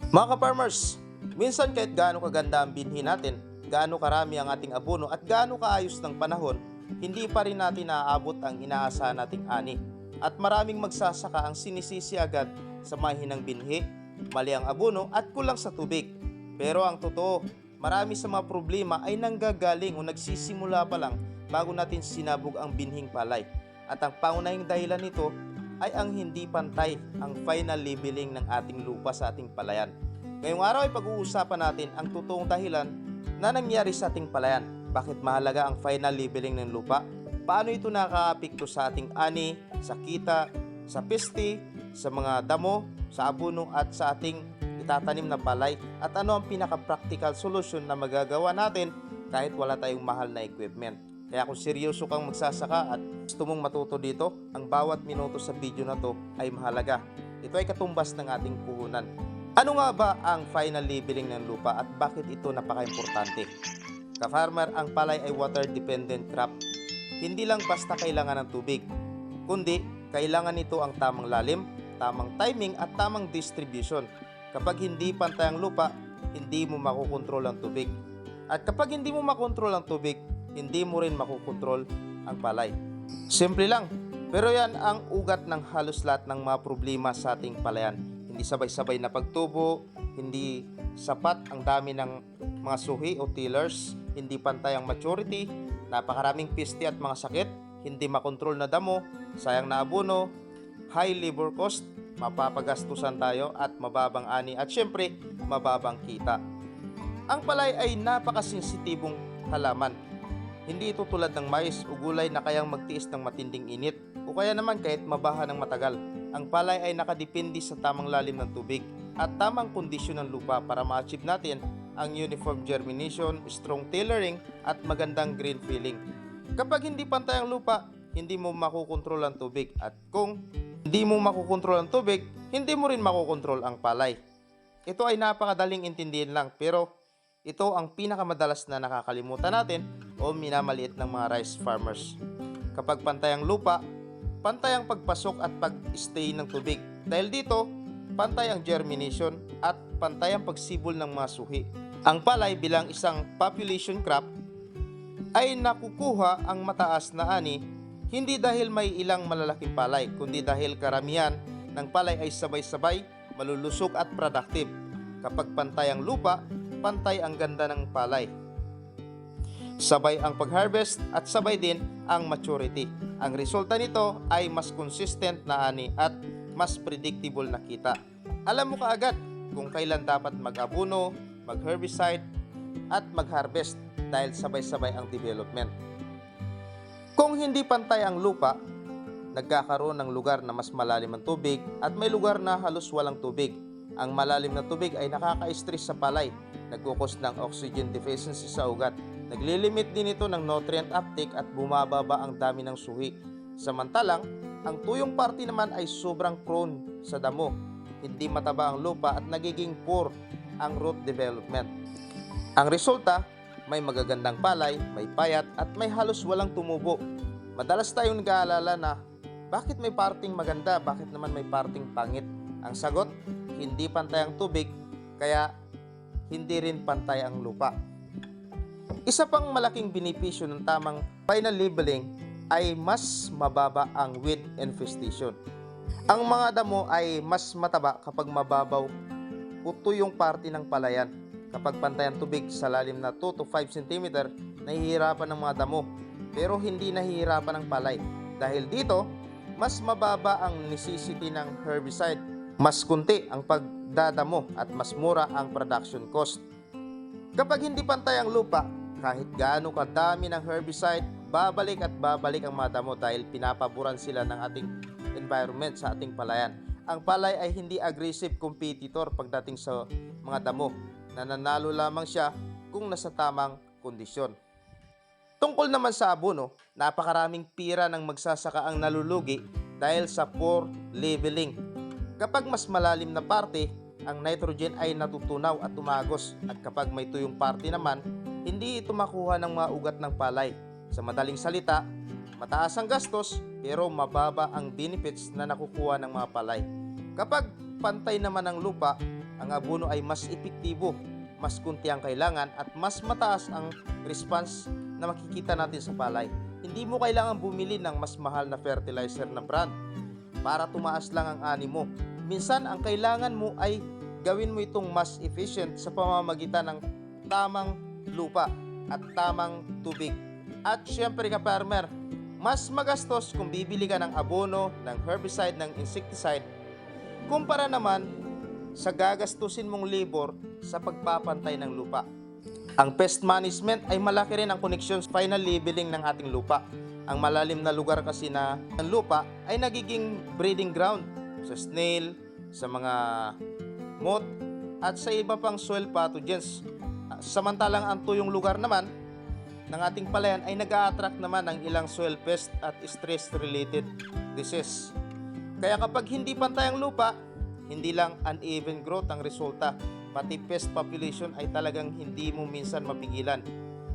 Mga ka-farmers, minsan kahit gaano kaganda ang binhi natin, gaano karami ang ating abono at gaano kaayos ng panahon, hindi pa rin natin naaabot ang inaasahan nating ani. At maraming magsasaka ang sinisisi agad sa mahinang binhi, mali ang abono at kulang sa tubig. Pero ang totoo, marami sa mga problema ay nanggagaling o nagsisimula pa lang bago natin sinabog ang binhing palay. At ang pangunahing dahilan nito ay ang hindi pantay ang final leveling ng ating lupa sa ating palayan. Ngayong araw ay pag-uusapan natin ang totoong dahilan na nangyari sa ating palayan. Bakit mahalaga ang final leveling ng lupa? Paano ito nakakaapekto sa ating ani, sa kita, sa peste, sa mga damo, sa abono at sa ating itatanim na palay? At ano ang pinaka-practical solution na magagawa natin kahit wala tayong mahal na equipment? Kaya kung seryoso kang magsasaka at gusto mong matuto dito, ang bawat minuto sa video na to ay mahalaga. Ito ay katumbas ng ating puhunan. Ano nga ba ang final leveling ng lupa at bakit ito napaka-importante? Ka-farmer, ang palay ay water-dependent crop. Hindi lang basta kailangan ng tubig, kundi kailangan nito ang tamang lalim, tamang timing at tamang distribution. Kapag hindi pantay ang lupa, hindi mo makokontrol ang tubig. At kapag hindi mo makontrol ang tubig, hindi mo rin makokontrol ang palay. Simple lang, pero yan ang ugat ng halos lahat ng mga problema sa ating palayan. Hindi sabay-sabay na pagtubo, hindi sapat ang dami ng mga suhi o tillers, hindi pantay ang maturity, napakaraming peste at mga sakit, hindi makontrol na damo, sayang na abono, high labor cost, mapapagastusan tayo at mababang ani at syempre mababang kita. Ang palay ay napakasensitibong halaman. Hindi ito tulad ng mais o gulay na kayang magtiis ng matinding init o kaya naman kahit mabaha ng matagal. Ang palay ay nakadepende sa tamang lalim ng tubig at tamang kondisyon ng lupa para ma-achieve natin ang uniform germination, strong tillering at magandang green filling. Kapag hindi pantay ang lupa, hindi mo makokontrol ang tubig at kung hindi mo makokontrol ang tubig, hindi mo rin makokontrol ang palay. Ito ay napakadaling intindihin lang pero ito ang pinakamadalas na nakakalimutan natin o minamaliit ng mga rice farmers. Kapag pantay ang lupa, pantay ang pagpasok at pag-stay ng tubig. Dahil dito, pantay ang germination at pantay ang pagsibol ng mga suhi. Ang palay bilang isang population crop ay nakukuha ang mataas na ani hindi dahil may ilang malalaking palay, kundi dahil karamihan ng palay ay sabay-sabay, malulusog at productive. Kapag pantay ang lupa, pantay ang ganda ng palay. Sabay ang pag-harvest at sabay din ang maturity. Ang resulta nito ay mas consistent na ani at mas predictable na kita. Alam mo kaagad kung kailan dapat mag-abono, mag-herbicide at mag-harvest dahil sabay-sabay ang development. Kung hindi pantay ang lupa, nagkakaroon ng lugar na mas malalim ang tubig at may lugar na halos walang tubig. Ang malalim na tubig ay nakaka-stress sa palay, nagkukos ng oxygen deficiency sa ugat. Naglilimit din ito ng nutrient uptake at bumababa ang dami ng suhi. Samantalang, ang tuyong parte naman ay sobrang prone sa damo. Hindi mataba ang lupa at nagiging poor ang root development. Ang resulta, may magagandang palay, may payat at may halos walang tumubo. Madalas tayong nag-aalala na, bakit may parting maganda, bakit naman may parting pangit? Ang sagot, hindi pantay ang tubig, kaya hindi rin pantay ang lupa. Isa pang malaking benepisyo ng tamang final leveling ay mas mababa ang weed infestation. Ang mga damo ay mas mataba kapag mababaw o tuyong parte ng palayan. Kapag pantay ang tubig sa lalim na 2 to 5 cm, nahihirapan ng mga damo pero hindi nahihirapan ng palay. Dahil dito, mas mababa ang necessity ng herbicide, mas kunti ang pagdadamo at mas mura ang production cost. Kapag hindi pantay ang lupa, kahit gaano kadami ng herbicide, babalik at babalik ang mga damo dahil pinapaboran sila ng ating environment sa ating palayan. Ang palay ay hindi aggressive competitor pagdating sa mga damo. Nananalo lamang siya kung nasa tamang kondisyon. Tungkol naman sa abono, napakaraming pira ng magsasaka ang nalulugi dahil sa poor leveling. Kapag mas malalim na parte, ang nitrogen ay natutunaw at tumagos at kapag may tuyong parte naman, hindi ito makuha ng mga ugat ng palay. Sa madaling salita, mataas ang gastos pero mababa ang benefits na nakukuha ng mga palay. Kapag pantay naman ang lupa, ang abono ay mas epektibo, mas kunti ang kailangan at mas mataas ang response na makikita natin sa palay. Hindi mo kailangan bumili ng mas mahal na fertilizer na brand para tumaas lang ang ani mo. Minsan ang kailangan mo ay gawin mo itong mas efficient sa pamamagitan ng tamang lupa at tamang tubig. At syempre ka-farmer, mas magastos kung bibili ka ng abono, ng herbicide, ng insecticide kumpara naman sa gagastusin mong labor sa pagpapantay ng lupa. Ang pest management ay malaki rin ang koneksyon sa final leveling ng ating lupa. Ang malalim na lugar kasi ng lupa ay nagiging breeding ground sa snail, sa mga moth at sa iba pang soil pathogens. Samantalang ang tuyong lugar naman ng ating palayan ay nag-a-attract naman ng ilang soil pest at stress-related disease. Kaya kapag hindi pantay ang lupa, hindi lang uneven growth ang resulta, pati pest population ay talagang hindi mo minsan mapigilan.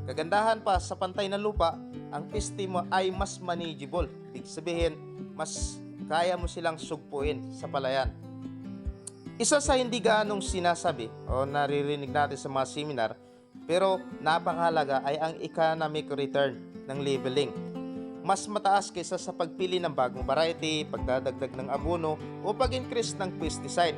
Kagandahan pa sa pantay na lupa, ang peste mo ay mas manageable. Ibig sabihin, mas kaya mo silang sugpuin sa palayan. Isa sa hindi gaanong sinasabi o naririnig natin sa mga seminar pero napakahalaga ay ang economic return ng labeling. Mas mataas kaysa sa pagpili ng bagong variety, pagdadagdag ng abono o pag-increase ng pesticide.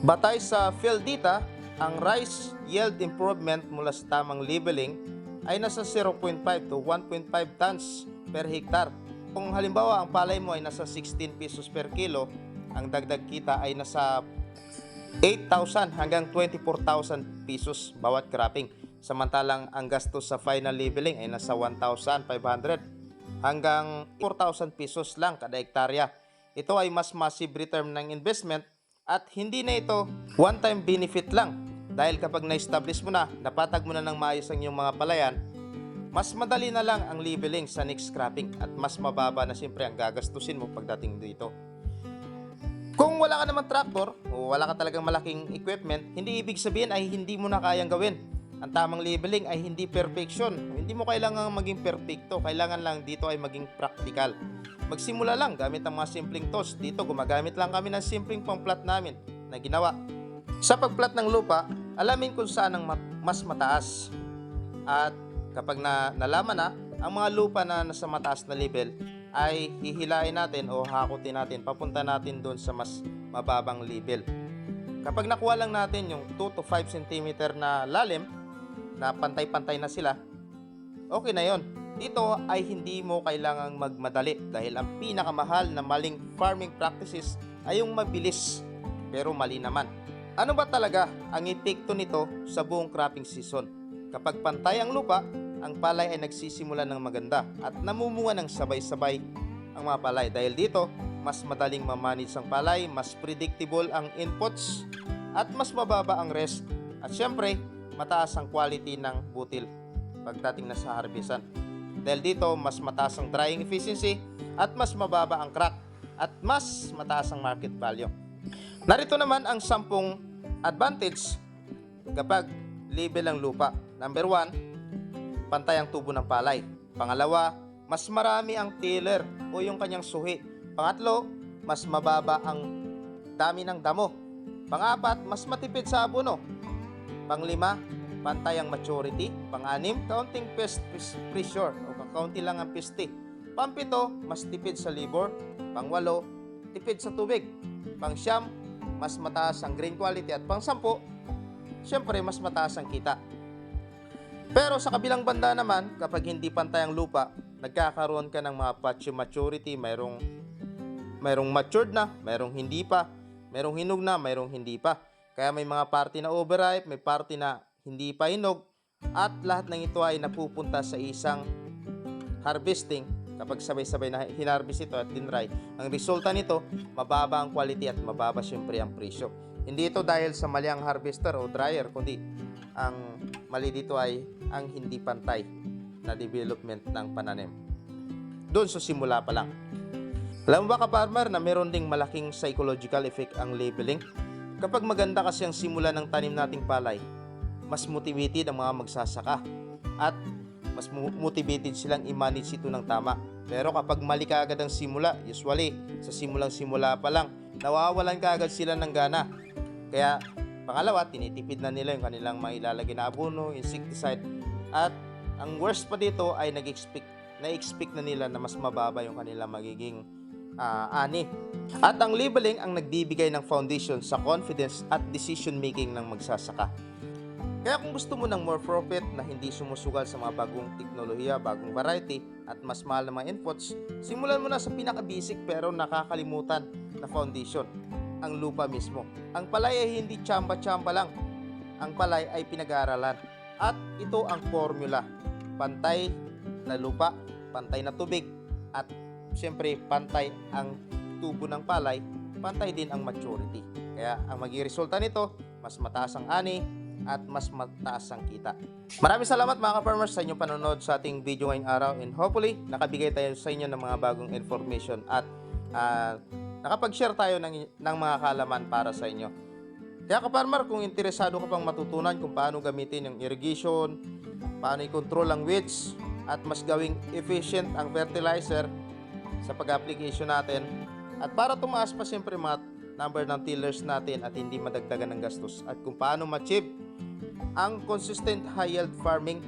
Batay sa field data, ang rice yield improvement mula sa tamang labeling ay nasa 0.5 to 1.5 tons per hektar. Kung halimbawa ang palay mo ay nasa 16 pesos per kilo, ang dagdag kita ay nasa 8,000 hanggang 24,000 pesos bawat cropping. Samantalang ang gastos sa final labeling ay nasa 1,500 hanggang 4,000 pesos lang kada hektarya. Ito ay mas massive return ng investment at hindi na ito one-time benefit lang. Dahil kapag na-establish mo na, napatag mo na ng maayos ang iyong mga palayan, mas madali na lang ang labeling sa next cropping at mas mababa na siyempre ang gagastusin mo pagdating dito. Kung wala ka naman tractor o wala ka talagang malaking equipment, hindi ibig sabihin ay hindi mo na kayang gawin. Ang tamang labeling ay hindi perfection. Hindi mo kailangan maging perfecto. Kailangan lang dito ay maging practical. Magsimula lang gamit ang mga simpleng tools. Dito gumagamit lang kami ng simpleng pang-plat namin na ginawa. Sa pag-plat ng lupa, alamin kung saan ang mas mataas. At kapag nalaman na ang mga lupa na nasa mataas na level, ay hihilain natin o hakutin natin, papunta natin doon sa mas mababang level. Kapag nakuha lang natin yung 2 to 5 cm na lalim, na pantay-pantay na sila, okay na yon. Dito ay hindi mo kailangang magmadali dahil ang pinakamahal na maling farming practices ay yung mabilis pero mali naman. Ano ba talaga ang epekto nito sa buong cropping season? Kapag pantay ang lupa, ang palay ay nagsisimula ng maganda at namumunga ng sabay-sabay ang mga palay. Dahil dito, mas madaling mamanage ang palay, mas predictable ang inputs at mas mababa ang rest. At syempre, mataas ang quality ng butil pagdating na sa harvestan. Dahil dito, mas mataas ang drying efficiency at mas mababa ang crack at mas mataas ang market value. Narito naman ang 10 advantage kapag label ang lupa. Number 1, pantay ang tubo ng palay. Pangalawa, mas marami ang tiller o yung kanyang suhi. Pangatlo, mas mababa ang dami ng damo. Pangapat, mas matipid sa abono. Panglima, pantay ang maturity. Pang-anim, kaunting pest pressure o kakaunti lang ang peste. Pang-pito, mas tipid sa labor. Pang-walo, tipid sa tubig. Pang-siyam, mas mataas ang grain quality. At pang-sampu, syempre mas mataas ang kita. Pero sa kabilang banda naman, kapag hindi pantay ang lupa, nagkakaroon ka ng mga patchy maturity. Mayroong matured na, mayroong hindi pa, mayroong hinog na, mayroong hindi pa. Kaya may mga party na overripe, may party na hindi pa hinog, at lahat ng ito ay napupunta sa isang harvesting. Kapag sabay-sabay na hinarvest ito at dinry, ang resulta nito, mababa ang quality at mababa syempre ang presyo. Hindi ito dahil sa mali ang harvester o dryer, kundi ang mali dito ay ang hindi pantay na development ng pananim. Doon sa simula pa lang. Alam mo ba ka-farmer na meron ding malaking psychological effect ang labeling? Kapag maganda kasi ang simula ng tanim nating palay, mas motivated ang mga magsasaka at mas motivated silang i-manage ito ng tama. Pero kapag mali ka agad ang simula, usually sa simula pa lang, nawawalan ka agad sila ng gana. Kaya Pangalawa, tinitipid na nila yung kanilang mga ilalagay na abono, insecticide, at ang worst pa dito ay na-expect na nila na mas mababa yung kanilang magiging ani. At ang labeling ang nagbibigay ng foundation sa confidence at decision making ng magsasaka. Kaya kung gusto mo ng more profit na hindi sumusugal sa mga bagong teknolohiya, bagong variety, at mas mahal na mga inputs, simulan mo na sa pinaka-basic pero nakakalimutan na foundation, ang lupa mismo. Ang palay ay hindi tsamba-tsamba lang. Ang palay ay pinag-aaralan. At ito ang formula. Pantay na lupa, pantay na tubig, at siyempre pantay ang tubo ng palay, pantay din ang maturity. Kaya ang magiging resulta nito, mas mataas ang ani, at mas mataas ang kita. Maraming salamat mga ka-farmers sa inyong panonood sa ating video ngayong araw, and hopefully nakabigay tayo sa inyo ng mga bagong information at nakapag-share tayo ng mga kaalaman para sa inyo. Kaya ka-farmer, kung interesado ka pang matutunan kung paano gamitin yung irrigation, paano i-control ang weeds, at mas gawing efficient ang fertilizer sa pag-application natin, at para tumaas pa siyempre mga number ng tillers natin at hindi madagdagan ng gastos, at kung paano ma-achieve ang consistent high yield farming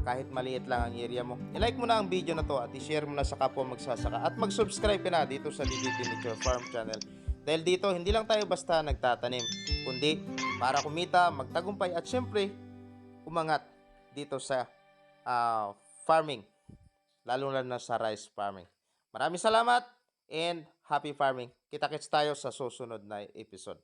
kahit maliit lang ang area mo, i-like mo na ang video na to at i-share mo na sa kapwa magsasaka, at mag-subscribe ka na dito sa DDT Nature Farm Channel. Dahil dito hindi lang tayo basta nagtatanim, kundi para kumita, magtagumpay, at syempre umangat dito sa farming, lalo na sa rice farming. Maraming salamat and happy farming. Kita-kits tayo sa susunod na episode.